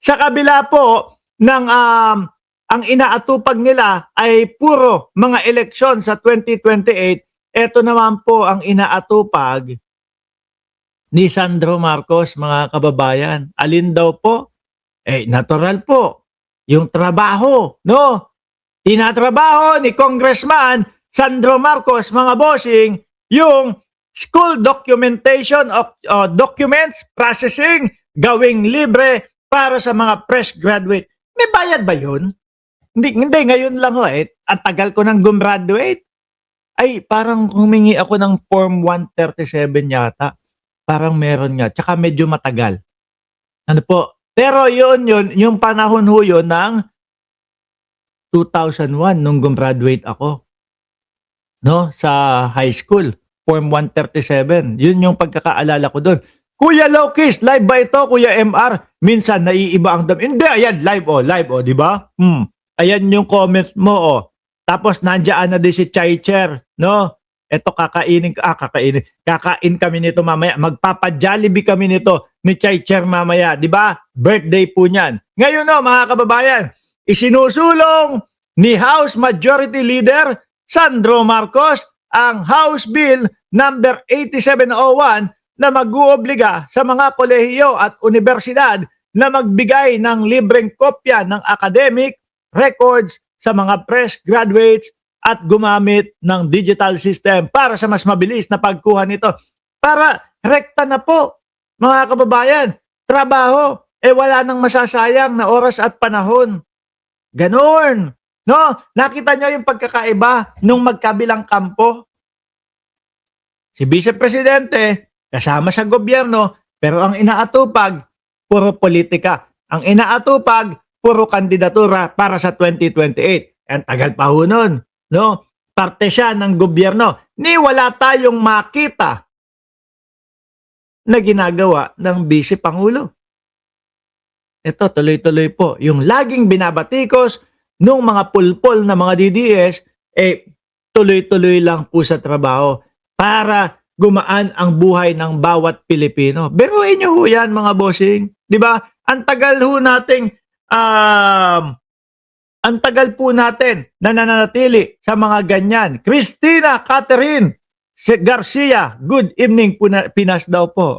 Sa kabila po ng ang inaatupag nila ay puro mga eleksyon sa 2028, eto naman po ang inaatupag ni Sandro Marcos, mga kababayan. Alin daw po? Natural po. Yung trabaho, no? Tinatrabaho ni Congressman Sandro Marcos, mga bossing, yung school documentation of documents processing gawing libre para sa mga fresh graduate. May bayad ba yun? Hindi, ngayon lang ho ang tagal ko nang gumraduate. Ay, parang humingi ako ng Form 137 yata. Parang meron nga. Tsaka medyo matagal. Ano po? Pero yun, yung panahon ho yun ng 2001 nung gumraduate ako. No? Sa high school. Form 137. Yun yung pagkakaalala ko doon. Kuya Lokis, live ba ito? Kuya MR, minsan naiiba ang dam. Hindi, ayan, live, di ba? Ayan yung comments mo, oh. Tapos nandiyan na din si Chaicher, no? Ito kakain kami nito mamaya. Magpapa-Jollibee kami nito ni Chaicher mamaya, di ba? Birthday po niyan. Ngayon no, mga kababayan, isinusulong ni House Majority Leader Sandro Marcos ang House Bill number 8701 na mag-uuobliga sa mga kolehiyo at universidad na magbigay ng libreng kopya ng academic records sa mga fresh graduates at gumamit ng digital system para sa mas mabilis na pagkuha nito. Para rekta na po, mga kababayan, trabaho, wala nang masasayang na oras at panahon. Ganon. No? Nakita nyo yung pagkakaiba nung magkabilang kampo? Si Vice Presidente, kasama sa gobyerno, pero ang inaatupag, puro politika. Ang inaatupag, puro kandidatura para sa 2028. Ang tagal pa ho nun, no? Parte siya ng gobyerno. Ni wala tayong makita na ginagawa ng Vice Pangulo. Ito, tuloy-tuloy po. Yung laging binabatikos nung mga pulpol na mga DDS, tuloy-tuloy lang po sa trabaho para gumaan ang buhay ng bawat Pilipino. Biruin nyo ho yan, mga bossing. Di ba? Ang tagal ho nating ang tagal po natin na nananatili sa mga ganyan. Christina Catherine Garcia, good evening po na Pinas daw po.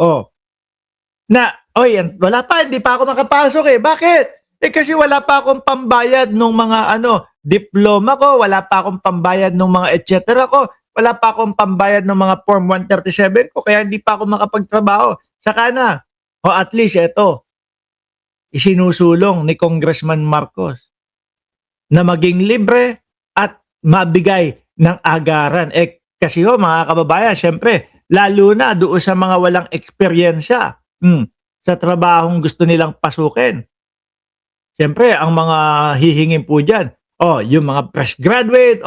Wala pa, hindi pa ako makapasok Bakit? Kasi wala pa akong pambayad ng mga diploma ko, wala pa akong pambayad ng mga et cetera ko, wala pa akong pambayad ng mga Form 137 ko, kaya hindi pa ako makapagtrabaho. Saka na, at least ito, isinusulong ni Congressman Marcos na maging libre at mabigay ng agaran. Kasi mga kababayan, syempre, lalo na doon sa mga walang eksperyensya sa trabahong gusto nilang pasukin. Syempre, ang mga hihingin po dyan, yung mga fresh graduate,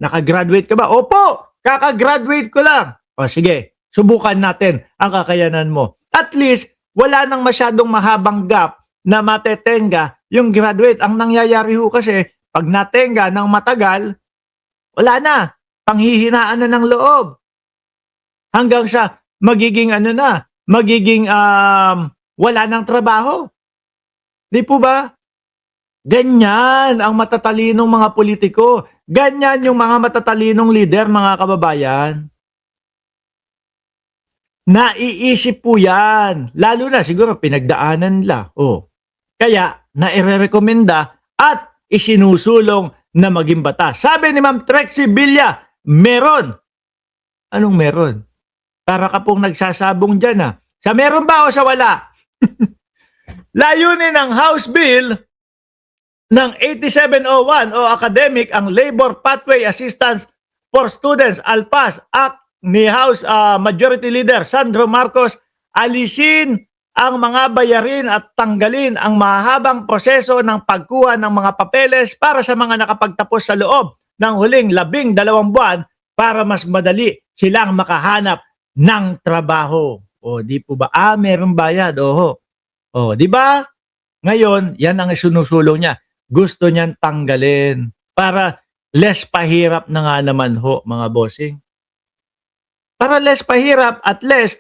nakagraduate ka ba? Opo, kakagraduate ko lang. Sige, subukan natin ang kakayanan mo. At least, wala nang masyadong mahabang gap na matetenga yung graduate. Ang nangyayari ho kasi, pag natenga ng matagal, wala na. Panghihinaan na ng loob. Hanggang sa magiging wala nang trabaho. Di po ba? Ganyan ang matatalinong mga politiko. Ganyan yung mga matatalinong leader, mga kababayan. Naiisip po yan. Lalo na siguro pinagdaanan nila. Kaya nairerekomenda at isinusulong na maging batas. Sabi ni Ma'am Trexie Villa, meron. Anong meron? Para ka pong nagsasabong dyan Sa meron ba o sa wala? Layunin ng House Bill ng 8701 o academic ang Labor Pathway Assistance for Students ALPAS Act ni House Majority Leader Sandro Marcos, alisin ang mga bayarin at tanggalin ang mahabang proseso ng pagkuha ng mga papeles para sa mga nakapagtapos sa loob ng huling 12 buwan para mas madali silang makahanap ng trabaho. Di po ba? Meron bayad. Di ba? Ngayon, yan ang sinusulong niya. Gusto niyan tanggalin para less pahirap na nga naman mga bossing. Para less pahirap at less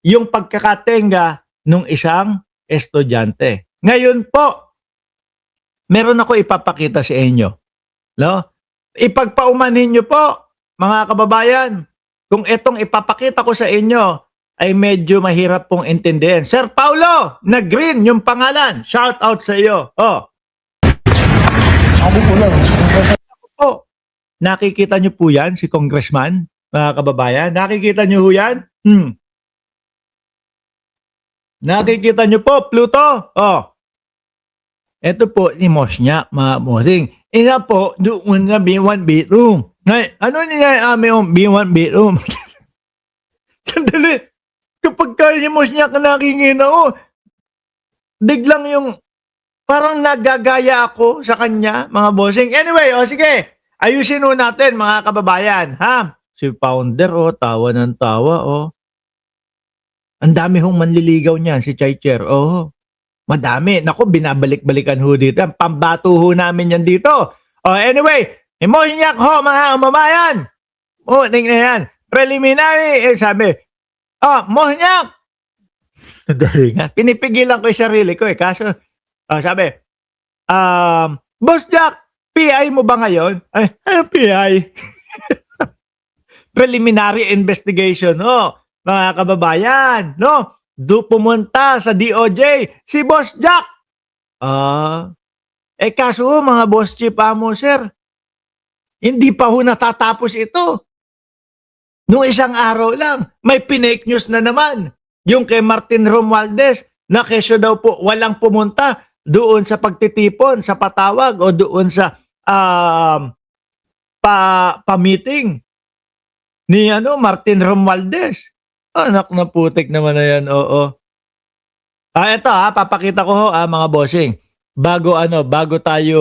yung pagkakatenga nung isang estudyante. Ngayon po, meron ako ipapakita sa inyo. No? Ipagpaumanhin nyo po, mga kababayan, kung itong ipapakita ko sa inyo ay medyo mahirap pong intindihin. Sir Paulo, na green yung pangalan. Shout out sa iyo. Oh. Ako po lang. Oh. Nakikita nyo po yan, si Congressman, mga kababayan? Nakikita nyo po yan? Nakikita nyo po, Pluto? Oh. Ito po ni Mosnyak, mga Mosing. Ina po, doon na B1 bedroom. Ngay, ano niya yung B1 bedroom? Sandali. Kapag kaya ni Mosnyak na nakingin ako, biglang yung parang nagagaya ako sa kanya, mga bossing. Anyway, sige. Ayusin ho natin, mga kababayan. Ha? Si founder, tawa ng tawa, Ang dami hong manliligaw niyan, si Chaicher. Madami. Naku, binabalik-balikan ho dito. Pambato ho namin yan dito. Anyway, Mosnyak ho, mga kababayan. Tingnan yan. Preliminary, sabi, Mosnyak! Dali nga. Pinipigilan ko yung sarili ko Kaso, sabi, Boss Jack, PI mo ba ngayon? Ay, ano PI? Preliminary investigation, mga kababayan, no? Pumunta sa DOJ si Boss Jack. Kaso mga boss chief mo, sir, hindi pa ho natatapos ito. Nung isang araw lang, may pinake news na naman. Yung kay Martin Romualdez, na kesyo daw po walang pumunta doon sa pagtitipon, sa patawag o doon sa pa-meeting ni Martin Romualdez. Anak na putik naman na yan, oo. Ito papakita ko ho mga bossing. Bago tayo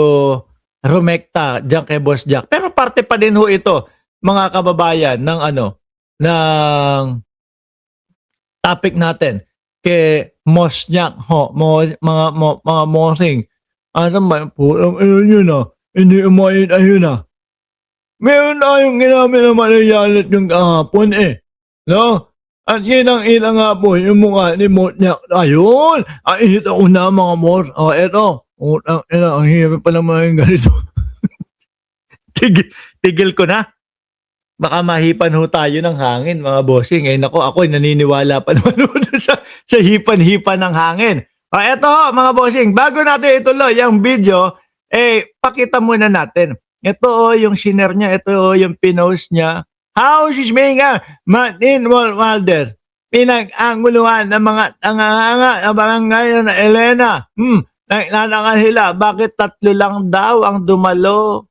rumekta diyan kay Boss Jack. Pero parte pa din ho ito, mga kababayan, ng ng topic natin kay Mosnyak ho, mga bossing. Ano ba po? Yun hindi umayin ayun Meron tayong ginamit na manayalit yung kahapon no? At yun ang ilang nga po, yung mukha ni Mosnyak. Ayun! Ito ko na mga boss. Eto. Ang hirap pa naman yung ganito. Tigil ko na. Baka mahipan ho tayo ng hangin, mga bossing. Ako'y naniniwala pa naman sa hipan-hipan ng hangin. Eto ho, mga bossing. Bago natin ituloy yung video, pakita muna natin. Ito yung share niya. Ito yung pinost niya. How is being Martin Romualdez pinag-anguluhan ng mga tanganga ng barangay na Elena. Nagtataka sila, bakit 3 lang daw ang dumalo?